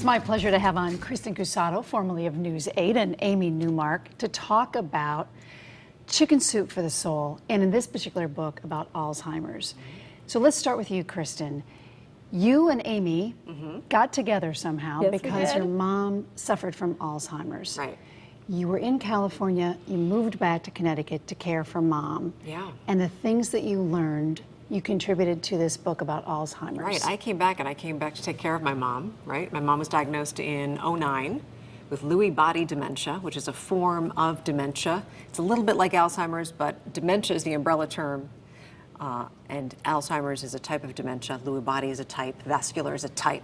my pleasure to have on Kristen Cusado, formerly of News 8, and Amy Newmark, to talk about Chicken Soup for the Soul, and in this particular book, about Alzheimer's. So let's start with you, Kristen. You and Amy got together somehow because your mom suffered from Alzheimer's. Right. You were in California, you moved back to Connecticut to care for mom. Yeah. And the things that you learned, you contributed to this book about Alzheimer's. Right, I came back to take care of my mom, right? My mom was diagnosed in '09 with Lewy body dementia, which is a form of dementia. It's a little bit like Alzheimer's, but dementia is the umbrella term, and Alzheimer's is a type of dementia. Lewy body is a type, vascular is a type.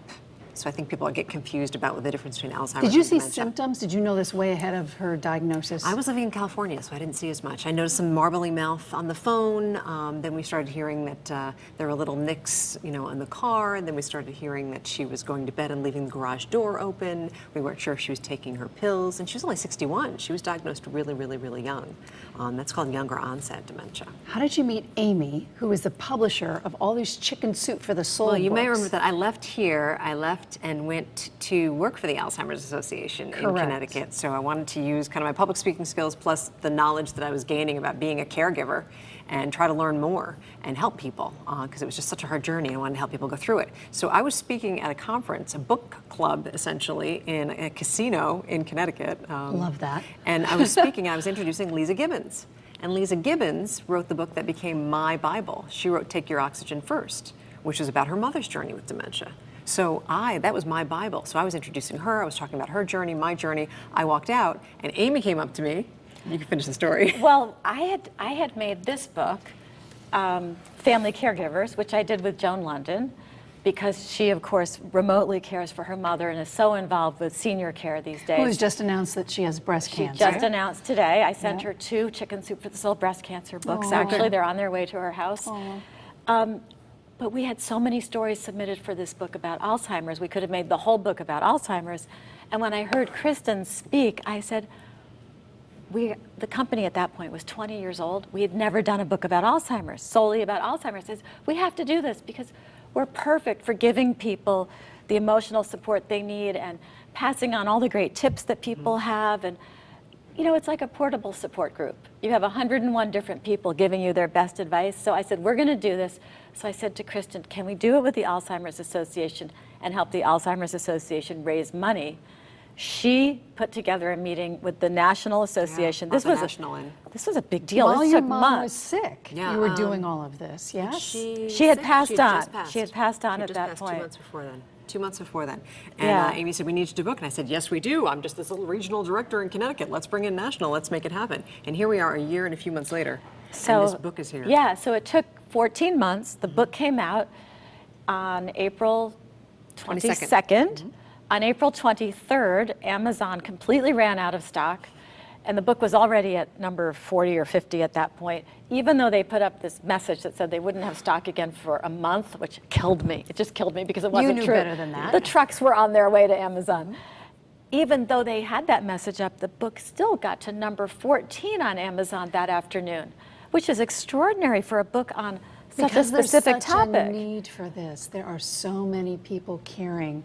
So I think people get confused about what the difference between Alzheimer's and dementia. Did you see symptoms? Did you know this way ahead of her diagnosis? I was living in California, so I didn't see as much. I noticed some marbly mouth on the phone. Then we started hearing that there were little nicks, in the car. And then we started hearing that she was going to bed and leaving the garage door open. We weren't sure if she was taking her pills. And she was only 61. She was diagnosed really, really, really young. That's called younger onset dementia. How did you meet Amy, who is the publisher of all these Chicken Soup for the Soul Well, you books? may remember that I left here. I left and went to work for the Alzheimer's Association in Connecticut. So I wanted to use kind of my public speaking skills plus the knowledge that I was gaining about being a caregiver and try to learn more and help people because it was just such a hard journey. I wanted to help people go through it. So I was speaking at a conference, a book club essentially, in a casino in Connecticut. Love that. And I was speaking, I was introducing Lisa Gibbons. And Lisa Gibbons wrote the book that became my Bible. She wrote Take Your Oxygen First, which is about her mother's journey with dementia. So that was my Bible. So I was introducing her, I was talking about her journey, my journey. I walked out and Amy came up to me. You can finish the story. Well, I had made this book, Family Caregivers, which I did with Joan London, because she, of course, remotely cares for her mother and is so involved with senior care these days. Who has just announced that she has breast cancer. She just announced today. I sent her 2 Chicken Soup for the Soul breast cancer books. Actually, they're on their way to her house. But we had so many stories submitted for this book about Alzheimer's. We could have made the whole book about Alzheimer's. And when I heard Kristen speak, I said, the company at that point was 20 years old. We had never done a book about Alzheimer's, solely about Alzheimer's. I said, we have to do this because we're perfect for giving people the emotional support they need and passing on all the great tips that people have. And it's like a portable support group. You have 101 different people giving you their best advice. So I said, we're going to do this. So I said to Kristen, can we do it with the Alzheimer's Association and help the Alzheimer's Association raise money? She put together a meeting with the National Association. Yeah, this was a big deal. While this your took mom months. was sick, you were doing all of this, yes? She had passed on. She had passed on at that point. 2 months before then. 2 months before then. And Amy said, we need you to do a book. And I said, yes, we do. I'm just this little regional director in Connecticut. Let's bring in national. Let's make it happen. And here we are a year and a few months later. And this book is here. Yeah, so it took 14 months. The book came out on April 22nd. On April 23rd, Amazon completely ran out of stock. And the book was already at number 40 or 50 at that point, even though they put up this message that said they wouldn't have stock again for a month, which killed me. It just killed me because it wasn't true. You knew better than that. The trucks were on their way to Amazon. Even though they had that message up, the book still got to number 14 on Amazon that afternoon, which is extraordinary for a book on such a specific topic. There's such a need for this. There are so many people caring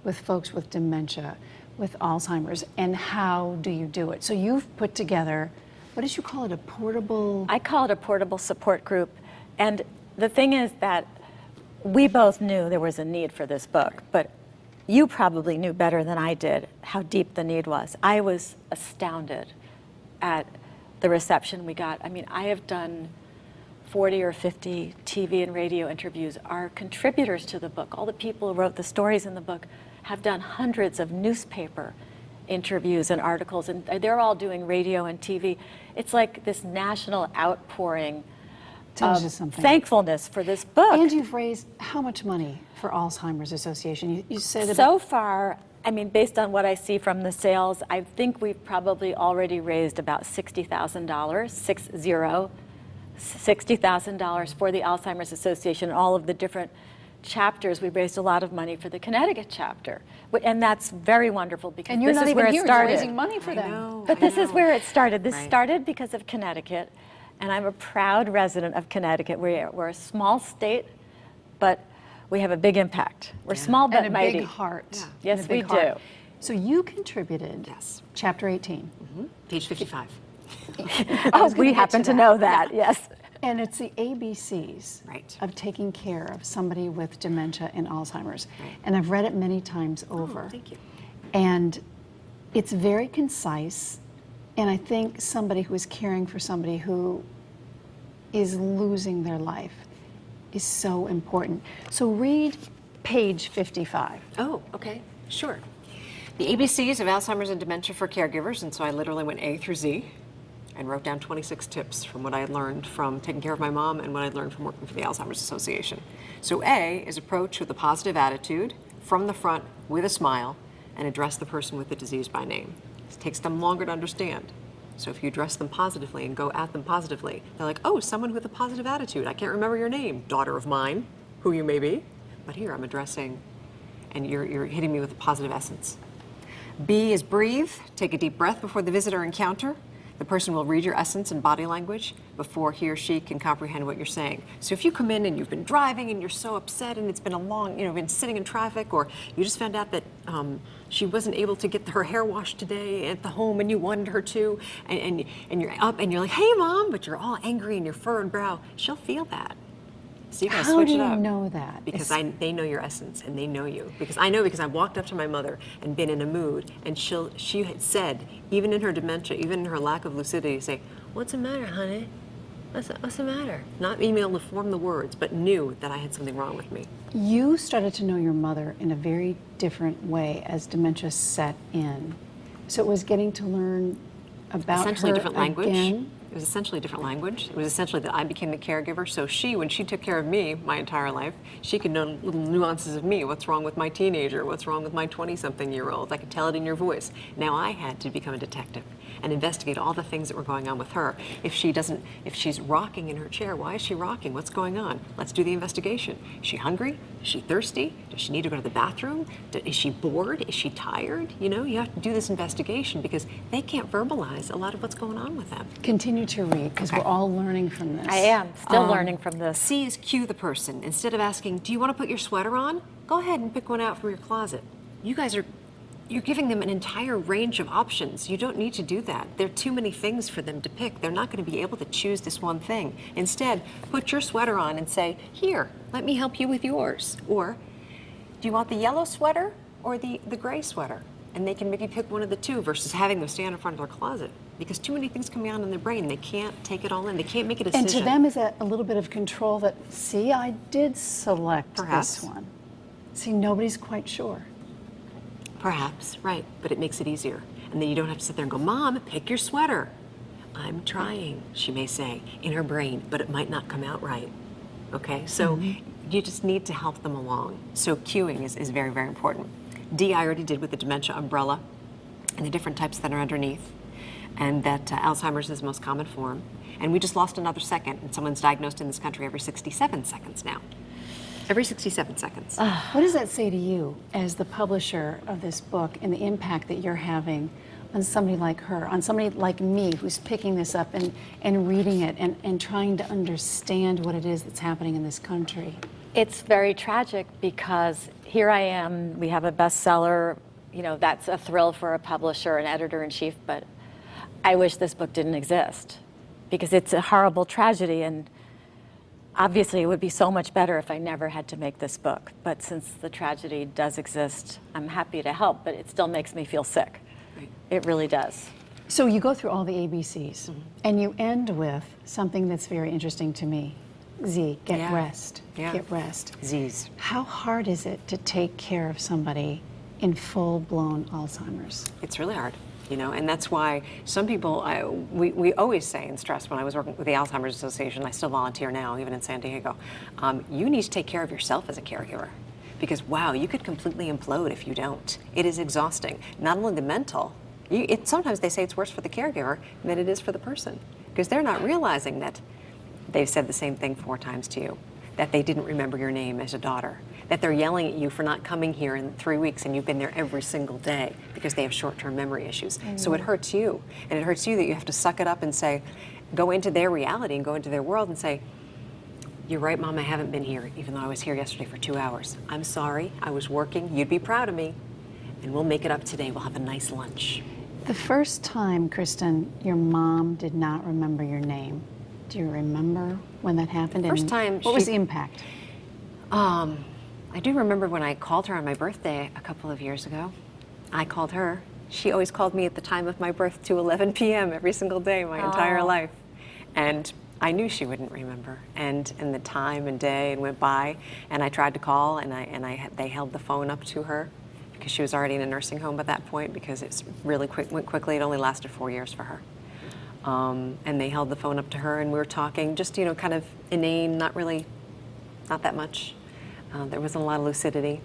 with folks with dementia, with Alzheimer's, and how do you do it? So you've put together, what did you call it, a portable? I call it a portable support group. And the thing is that we both knew there was a need for this book, but you probably knew better than I did how deep the need was. I was astounded at the reception we got. I mean, I have done 40 or 50 TV and radio interviews. Our contributors to the book, all the people who wrote the stories in the book, have done hundreds of newspaper interviews and articles, and they're all doing radio and TV. It's like this national outpouring Tells you of something. thankfulness for this book. And you've raised how much money for Alzheimer's Association? You said so far, I mean, based on what I see from the sales, I think we've probably already raised about $60,000, $60,000 for the Alzheimer's Association, all of the different chapters. We raised a lot of money for the Connecticut chapter, and that's very wonderful because and you're this not is even where here, it started. You're raising money for them. But this is where it started. This started because of Connecticut, and I'm a proud resident of Connecticut. We're a small state, but we have a big impact. We're small but And a mighty. big heart. Yeah. Yes, And a big we heart. do. So you contributed Yes. chapter 18. Page 55. was gonna We get happen to to that. know that, yes. And it's the ABCs Right. of taking care of somebody with dementia and Alzheimer's. Right. And I've read it many times over. Oh, thank you. And it's very concise. And I think somebody who is caring for somebody who is losing their life is so important. So read page 55. Oh, okay, sure. The ABCs of Alzheimer's and Dementia for Caregivers, and so I literally went A through Z and wrote down 26 tips from what I had learned from taking care of my mom and what I'd learned from working for the Alzheimer's Association. So A is approach with a positive attitude, from the front, with a smile, and address the person with the disease by name. It takes them longer to understand. So if you address them positively and go at them positively, they're like, oh, someone with a positive attitude. I can't remember your name, daughter of mine, who you may be, but here I'm addressing, and you're hitting me with a positive essence. B is breathe. Take a deep breath before the visitor encounter. The person will read your essence and body language before he or she can comprehend what you're saying. So if you come in and you've been driving and you're so upset and it's been a long, been sitting in traffic, or you just found out that she wasn't able to get her hair washed today at the home and you wanted her to, and you're up and you're like, hey mom, but you're all angry and your furrowed brow, she'll feel that. So you gotta How switch do it you up. know that? Because they know your essence and they know you. Because I know, because I walked up to my mother and been in a mood, and she had said, even in her dementia, even in her lack of lucidity, say, what's the matter, honey? What's the matter? Not being able to form the words, but knew that I had something wrong with me. You started to know your mother in a very different way as dementia set in. So it was getting to learn about Essentially her different language. again. It was essentially a different language. It was essentially that I became the caregiver. So when she took care of me my entire life, she could know little nuances of me. What's wrong with my teenager? What's wrong with my 20-something-year-old? I could tell it in your voice. Now I had to become a detective and investigate all the things that were going on with her. If she's rocking in her chair, why is she rocking? What's going on? Let's do the investigation. Is she hungry? Is she thirsty? Does she need to go to the bathroom? Is she bored? Is she tired? You have to do this investigation because they can't verbalize a lot of what's going on with them. Continue to read, because we're all learning from this. I am still learning from this. C is cue the person. Instead of asking, do you want to put your sweater on? Go ahead and pick one out from your closet. You're giving them an entire range of options. You don't need to do that. There are too many things for them to pick. They're not going to be able to choose this one thing. Instead, put your sweater on and say, here, let me help you with yours. Or, do you want the yellow sweater or the gray sweater? And they can maybe pick one of the two versus having them stand in front of their closet. Because too many things coming on in their brain. They can't take it all in. They can't make a decision. And to them, is that a little bit of control that, see, I did select Perhaps. this one. See, nobody's quite sure. Perhaps, right, but it makes it easier. And then you don't have to sit there and go, Mom, pick your sweater. I'm trying, she may say, in her brain, but it might not come out right. Okay, so you just need to help them along. So cueing is very, very important. D, I already did with the dementia umbrella and the different types that are underneath, and that Alzheimer's is the most common form. And we just lost another second, and someone's diagnosed in this country every 67 seconds now. Every 67 seconds. What does that say to you as the publisher of this book and the impact that you're having on somebody like her, on somebody like me who's picking this up and reading it and trying to understand what it is that's happening in this country? It's very tragic because here I am, we have a bestseller, that's a thrill for a publisher and editor-in-chief, but I wish this book didn't exist because it's a horrible tragedy, and obviously it would be so much better if I never had to make this book. But since the tragedy does exist, I'm happy to help, but it still makes me feel sick. Right. It really does. So you go through all the ABCs, and you end with something that's very interesting to me. Z, get Yeah. rest. Yeah. Get rest. Z's. How hard is it to take care of somebody in full-blown Alzheimer's? It's really hard, and that's why some people, we always say and stress when I was working with the Alzheimer's Association, I still volunteer now, even in San Diego, you need to take care of yourself as a caregiver. Because, wow, you could completely implode if you don't. It is exhausting. Not only the mental, sometimes they say it's worse for the caregiver than it is for the person. Because they're not realizing that they've said the same thing 4 times to you, that they didn't remember your name as a daughter, that they're yelling at you for not coming here in 3 weeks and you've been there every single day because they have short-term memory issues. So it hurts you. And it hurts you that you have to suck it up and say, go into their reality and go into their world and say, You're right, Mom, I haven't been here, even though I was here yesterday for 2 hours. I'm sorry, I was working. You'd be proud of me. And we'll make it up today. We'll have a nice lunch. The first time, Kristen, your mom did not remember your name. Do you remember when that happened? First and time what was she- the impact? I do remember when I called her on my birthday a couple of years ago. I called her. She always called me at the time of my birth to 11 p.m. every single day, my entire life. And I knew she wouldn't remember. And the time and day and went by, and I tried to call, and they held the phone up to her because she was already in a nursing home at that point because it's really went quickly. It only lasted 4 years for her. And they held the phone up to her, and we were talking, just, kind of inane, not that much. There wasn't a lot of lucidity,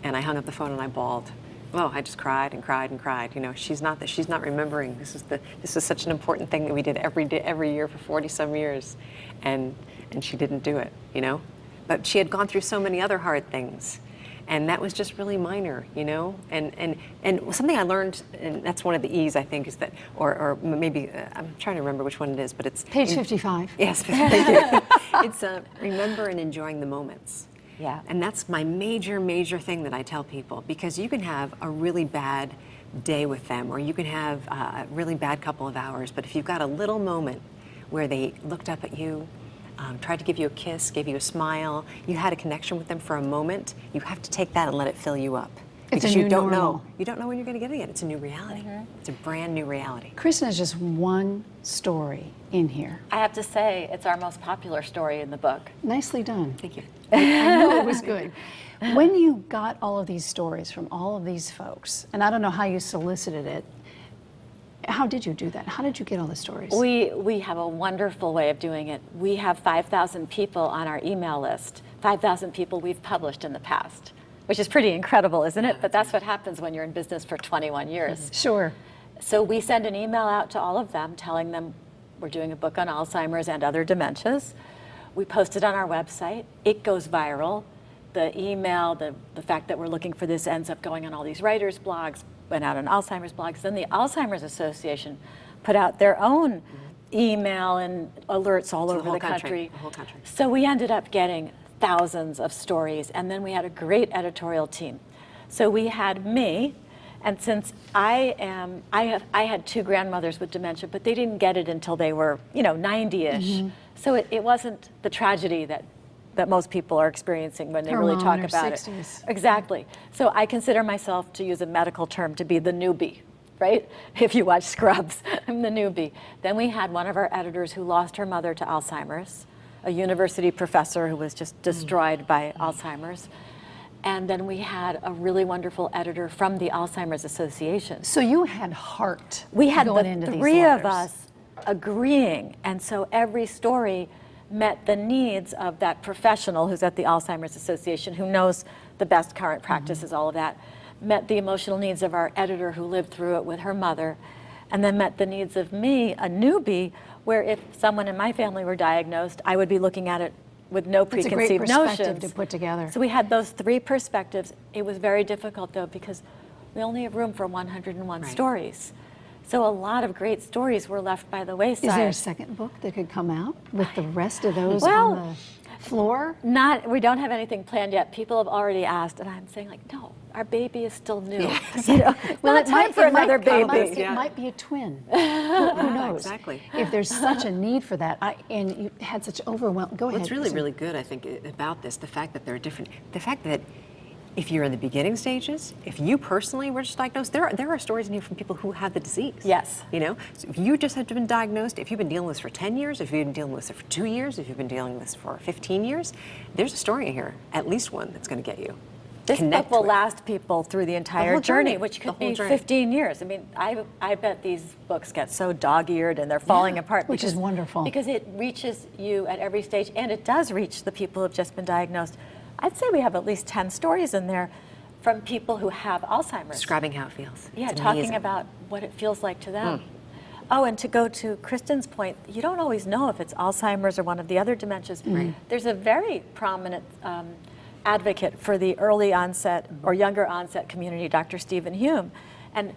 and I hung up the phone and I bawled. Oh, I just cried and cried and cried. She's not remembering. This is such an important thing that we did every year for 40-some years, and she didn't do it. But she had gone through so many other hard things, and that was just really minor. And something I learned, and that's one of the E's I think is that, or maybe I'm trying to remember which one it is, but it's Page 55. Yes, thank you. It's remember and enjoying the moments. Yeah. And that's my major thing that I tell people, because you can have a really bad day with them, or you can have a really bad couple of hours, but if you've got a little moment where they looked up at you, tried to give you a kiss, gave you a smile, you had a connection with them for a moment, you have to take that and let it fill you up. It's Because a you new don't normal. know. You don't know when you're going to get it again. It's a new reality. It's a brand new reality. Kristen has just one story in here. I have to say, it's our most popular story in the book. Nicely done. Thank you. I know it was good. When you got all of these stories from all of these folks, and I don't know how you solicited it, how did you do that? How did you get all the stories? We have a wonderful way of doing it. We have 5,000 people on our email list, 5,000 people we've published in the past, which is pretty incredible, isn't it? But that's what happens when you're in business for 21 years. Sure. So we send an email out to all of them telling them we're doing a book on Alzheimer's and other dementias. We post it on our website. It goes viral. The email, the fact that we're looking for this ends up going on all these writers' blogs, went out on Alzheimer's blogs. Then the Alzheimer's Association put out their own email and alerts all over the country. The whole country. So we ended up getting thousands of stories, and then we had a great editorial team. So we had me, and since I had two grandmothers with dementia, but they didn't get it until they were 90-ish. So it wasn't the tragedy that most people are experiencing when they Her really mom talk in her about 60s. it. Exactly. So I consider myself, to use a medical term, to be the newbie, right? If you watch Scrubs, I'm the newbie. Then we had one of our editors who lost her mother to Alzheimer's, a university professor who was just destroyed by Alzheimer's. And then we had a really wonderful editor from the Alzheimer's Association. So you had heart We had going the into these three of letters. us agreeing, and so every story met the needs of that professional who's at the Alzheimer's Association, who knows the best current practices, all of that, met the emotional needs of our editor who lived through it with her mother, and then met the needs of me, a newbie, where if someone in my family were diagnosed, I would be looking at it with no It's a preconceived great perspective notions. to put together. So we had those three perspectives. It was very difficult, though, because we only have room for 101 Right. stories. So a lot of great stories were left by the wayside. Is there a second book that could come out with the rest of those Well, on the floor? We don't have anything planned yet. People have already asked, and I'm saying, like, no, our baby is still new. Yes. Well, it's time for another baby. It might be a twin. Who knows? Exactly. If there's such a need for that, and you had such overwhelm. Go ahead. What's really, Kristen. really good, I think, about this, the fact that there are different, the fact that if you're in the beginning stages, if you personally were just diagnosed, there are stories in here from people who have the disease. Yes. So if you just have been diagnosed, if you've been dealing with this for 10 years, if you've been dealing with this for 2 years, if you've been dealing with this for 15 years, there's a story in here, at least one that's going to get you. This Connect book will with. last people through the entire whole journey, journey. which The could whole be journey. 15 years. I mean, I bet these books get so dog-eared and they're falling apart. Which is wonderful. Because it reaches you at every stage, and it does reach the people who have just been diagnosed. I'd say we have at least 10 stories in there from people who have Alzheimer's. Describing how it feels. Yeah, It's talking amazing. about what it feels like to them. Oh, and to go to Kristen's point, you don't always know if it's Alzheimer's or one of the other dementias. There's a very prominent advocate for the early onset or younger onset community, Dr. Stephen Hume. And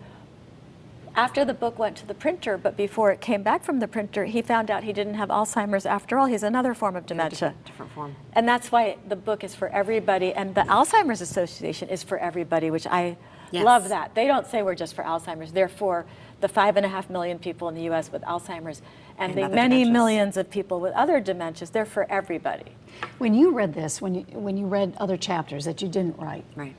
after the book went to the printer, but before it came back from the printer, he found out he didn't have Alzheimer's after all. He's another form of dementia. Different form. And that's why the book is for everybody, and the Alzheimer's Association is for everybody, which I love that. They don't say we're just for Alzheimer's. They're for the 5.5 million people in the U.S. with Alzheimer's and the many millions of people with other dementias. They're for everybody. When you read this, when you read other chapters that you didn't write, Right.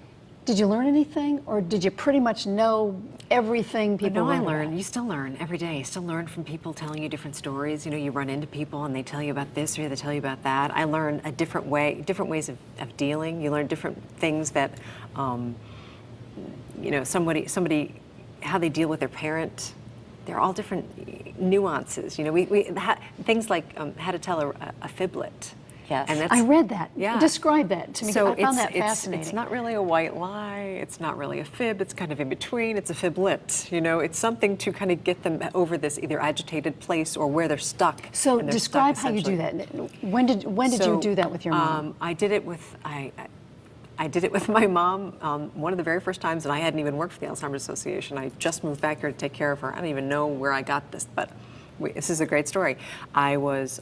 did you learn anything, or did you pretty much know everything people No, I wrote learn. about? You still learn every day. You still learn from people telling you different stories. You know, you run into people and they tell you about this or they tell you about that. I learn a different ways of dealing. You learn different things that, you know, somebody, how they deal with their parent. They're all different nuances. You know, things like how to tell a fiblet. Yes. And that's, I read that. Yeah. Describe that to me. So I found that fascinating. It's not really a white lie. It's not really a fib. It's kind of in between. It's a fiblet. You know, it's something to kind of get them over this either agitated place or where they're stuck. So and they're describe stuck, how you do essentially. that. When did you do that with your mom? I did it with I did it with my mom one of the very first times, and I hadn't even worked for the Alzheimer's Association. I just moved back here to take care of her. I don't even know where I got this, but this is a great story. I was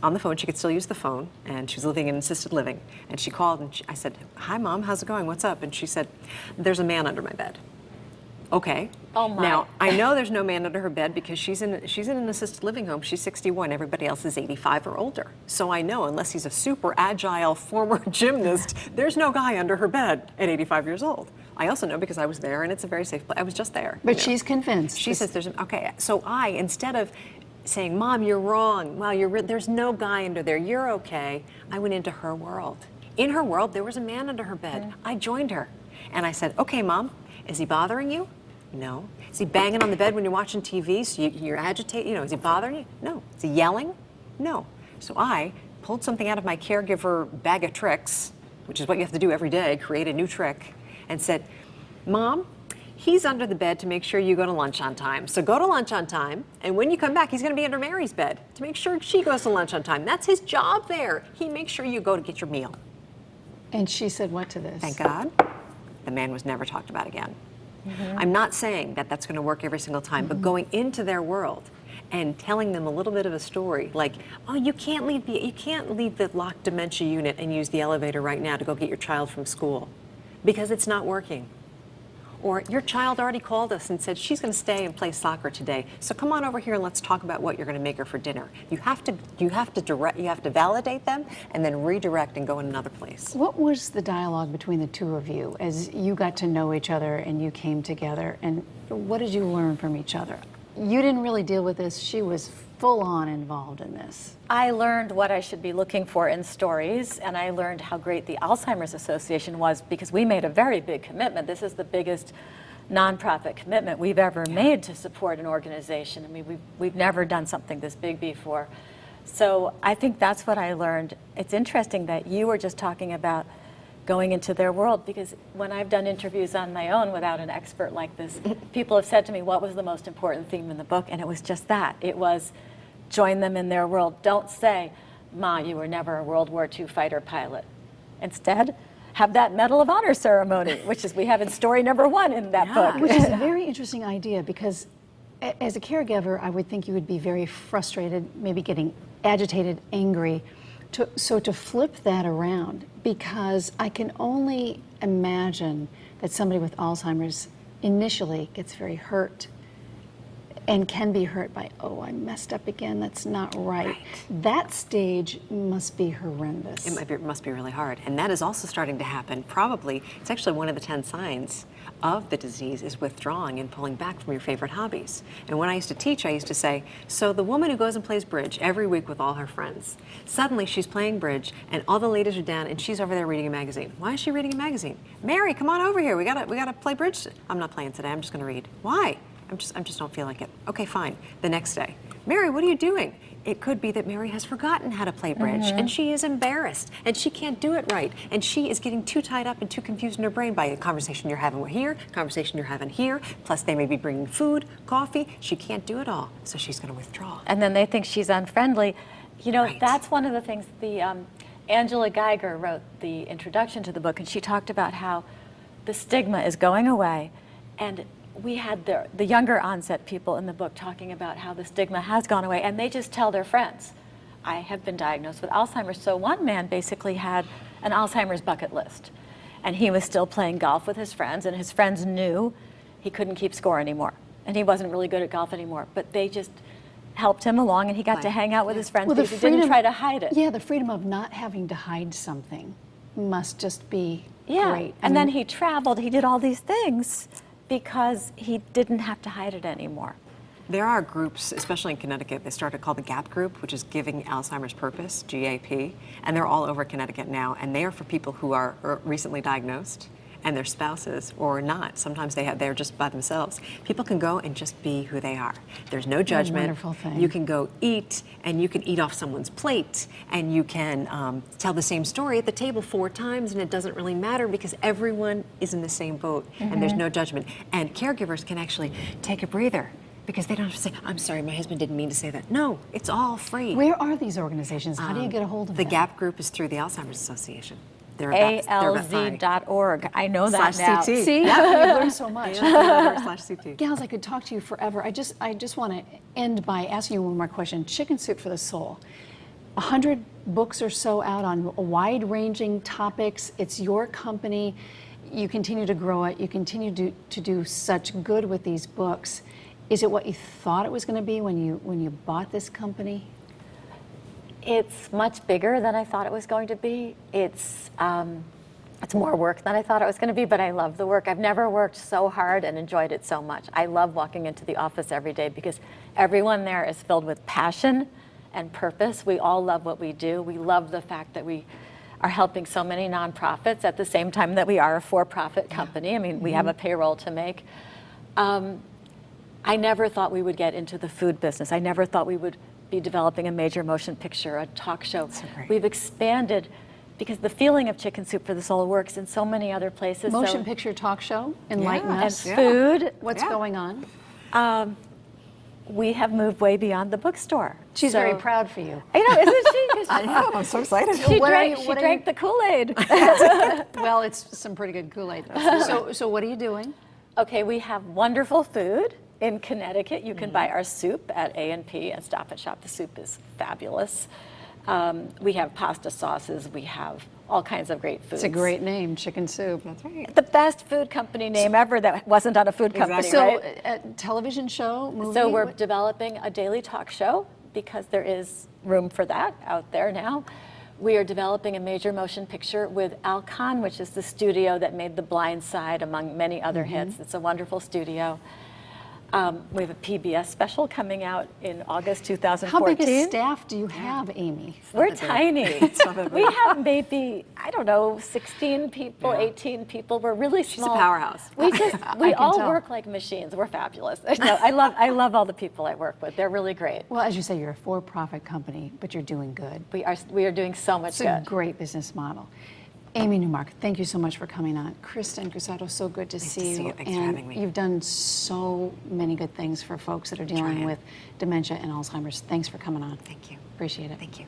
on the phone. She could still use the phone, and she was living in assisted living. And she called, and I said, "Hi, Mom. How's it going? What's up?" And she said, "There's a man under my bed." Okay. Oh my. Now I know there's no man under her bed because she's in an assisted living home. She's 61. Everybody else is 85 or older. So I know unless he's a super agile former gymnast, there's no guy under her bed at 85 years old. I also know because I was there, and it's a very safe place. I was just there. But she's convinced. She says there's okay. So instead of saying, "Mom, you're wrong. Well, there's no guy under there. You're okay," I went into her world. In her world, there was a man under her bed. I joined her, and I said, "Okay, Mom, is he bothering you? No. Is he banging on the bed when you're watching TV? So you're agitated? You know, is he bothering you? No. Is he yelling? No." So I pulled something out of my caregiver bag of tricks, which is what you have to do every day, create a new trick, and said, "Mom, he's under the bed to make sure you go to lunch on time. So go to lunch on time, and when you come back, he's going to be under Mary's bed to make sure she goes to lunch on time. That's his job there. He makes sure you go to get your meal." And she said what to this? Thank God. The man was never talked about again. I'm not saying that that's going to work every single time, but going into their world and telling them a little bit of a story, like, "Oh, you can't leave the locked dementia unit and use the elevator right now to go get your child from school because it's not working." Or, "Your child already called us and said she's going to stay and play soccer today. So come on over here and let's talk about what you're going to make her for dinner." You have to validate them and then redirect and go in another place. What was the dialogue between the two of you as you got to know each other and you came together? And what did you learn from each other? You didn't really deal with this. She was full on involved in this. I learned what I should be looking for in stories, and I learned how great the Alzheimer's Association was because we made a very big commitment. This is the biggest nonprofit commitment we've ever made to support an organization. I mean, we've never done something this big before. So I think that's what I learned. It's interesting that you were just talking about going into their world, because when I've done interviews on my own without an expert like this, people have said to me, "What was the most important theme in the book?" And it was just that. It was join them in their world. Don't say, "Ma, you were never a World War II fighter pilot." Instead, have that Medal of Honor ceremony, which is we have in story number 1 in that book. Which is a very interesting idea because as a caregiver, I would think you would be very frustrated, maybe getting agitated, angry. So to flip that around, because I can only imagine that somebody with Alzheimer's initially gets very hurt and can be hurt by, "Oh, I messed up again, that's not right." That stage must be horrendous. It must be really hard. And that is also starting to happen. Probably, it's actually one of the 10 signs of the disease is withdrawing and pulling back from your favorite hobbies. And when I used to teach, I used to say, so the woman who goes and plays bridge every week with all her friends, suddenly she's playing bridge and all the ladies are down and she's over there reading a magazine. Why is she reading a magazine? "Mary, come on over here. We gotta play bridge." "I'm not playing today. I'm just gonna read." "Why?" I just don't feel like it." "Okay, fine." The next day, "Mary, what are you doing?" It could be that Mary has forgotten how to play bridge and she is embarrassed and she can't do it right and she is getting too tied up and too confused in her brain by a conversation you're having here, conversation you're having here, plus they may be bringing food, coffee. She can't do it all, so she's going to withdraw. And then they think she's unfriendly. You know, Right. that's one of the things, Angela Geiger wrote the introduction to the book, and she talked about how the stigma is going away, and we had the younger onset people in the book talking about how the stigma has gone away, and they just tell their friends, I have been diagnosed with Alzheimer's. So one man basically had an Alzheimer's bucket list, and he was still playing golf with his friends, and his friends knew he couldn't keep score anymore, and he wasn't really good at golf anymore, but they just helped him along, and he got to hang out with his friends because he didn't try to hide it. Yeah, the freedom of not having to hide something must just be Yeah, great. and then he traveled, he did all these things because he didn't have to hide it anymore. There are groups, especially in Connecticut, they started called the GAP group, which is Giving Alzheimer's Purpose, GAP, and they're all over Connecticut now, and they are for people who are recently diagnosed and their spouses or not. Sometimes they're just by themselves. People can go and just be who they are. There's no judgment. Wonderful thing. You can go eat, and you can eat off someone's plate, and you can tell the same story at the table 4 times, and it doesn't really matter because everyone is in the same boat, and there's no judgment. And caregivers can actually take a breather because they don't have to say, I'm sorry, my husband didn't mean to say that. No, it's all free. Where are these organizations? How do you get a hold of The them? GAP group is through the Alzheimer's Association. They're about 5. ALZ.org. I know that now. /CT. See, you've learned so much. /CT. Gals, I could talk to you forever. I just want to end by asking you one more question. Chicken Soup for the Soul. 100 books or so out on wide-ranging topics. It's your company. You continue to grow it. You continue to do such good with these books. Is it what you thought it was going to be when you bought this company? It's much bigger than I thought it was going to be. It's more work than I thought it was going to be, but I love the work. I've never worked so hard and enjoyed it so much. I love walking into the office every day because everyone there is filled with passion and purpose. We all love what we do. We love the fact that we are helping so many nonprofits at the same time that we are a for-profit company. I mean, we have a payroll to make. I never thought we would get into the food business. I never thought we would be developing a major motion picture, a talk show. So great. We've expanded because the feeling of Chicken Soup for the Soul works in so many other places. Motion picture talk show, enlighten and us. food. What's going on? We have moved way beyond the bookstore. She's So- very proud for you. I know, isn't she? 'Cause I know, I'm so excited. She What are drank, you- she what are drank you- the Kool-Aid. Well, it's some pretty good Kool-Aid. So what are you doing? Okay, we have wonderful food in Connecticut. You can buy our soup at A&P and Stop and Shop. The soup is fabulous. We have pasta sauces. We have all kinds of great foods. It's a great name, Chicken Soup. That's right. The best food company name ever that wasn't on a food company, Exactly. right? So, a television show, movie? So we're What- developing a daily talk show because there is room for that out there now. We are developing a major motion picture with Alcon, which is the studio that made The Blind Side, among many other hits. It's a wonderful studio. We have a PBS special coming out in August 2014. How big a staff do you have, Amy? We're Not that tiny. It's not that We big. have maybe, I don't know, 16 people, 18 people. We're really small. a powerhouse. We can all tell. work like machines. We're fabulous. No, I love all the people I work with. They're really great. Well, as you say, you're a for-profit company, but you're doing good. We are doing so much It's a good. great business model. Amy Newmark, thank you so much for coming on. Kristen Cruzado, so good to see you. see you. Thanks for And having me. you've done so many good things for folks that are dealing Trying. with dementia and Alzheimer's. Thanks for coming on. Thank you. Appreciate it. Thank you.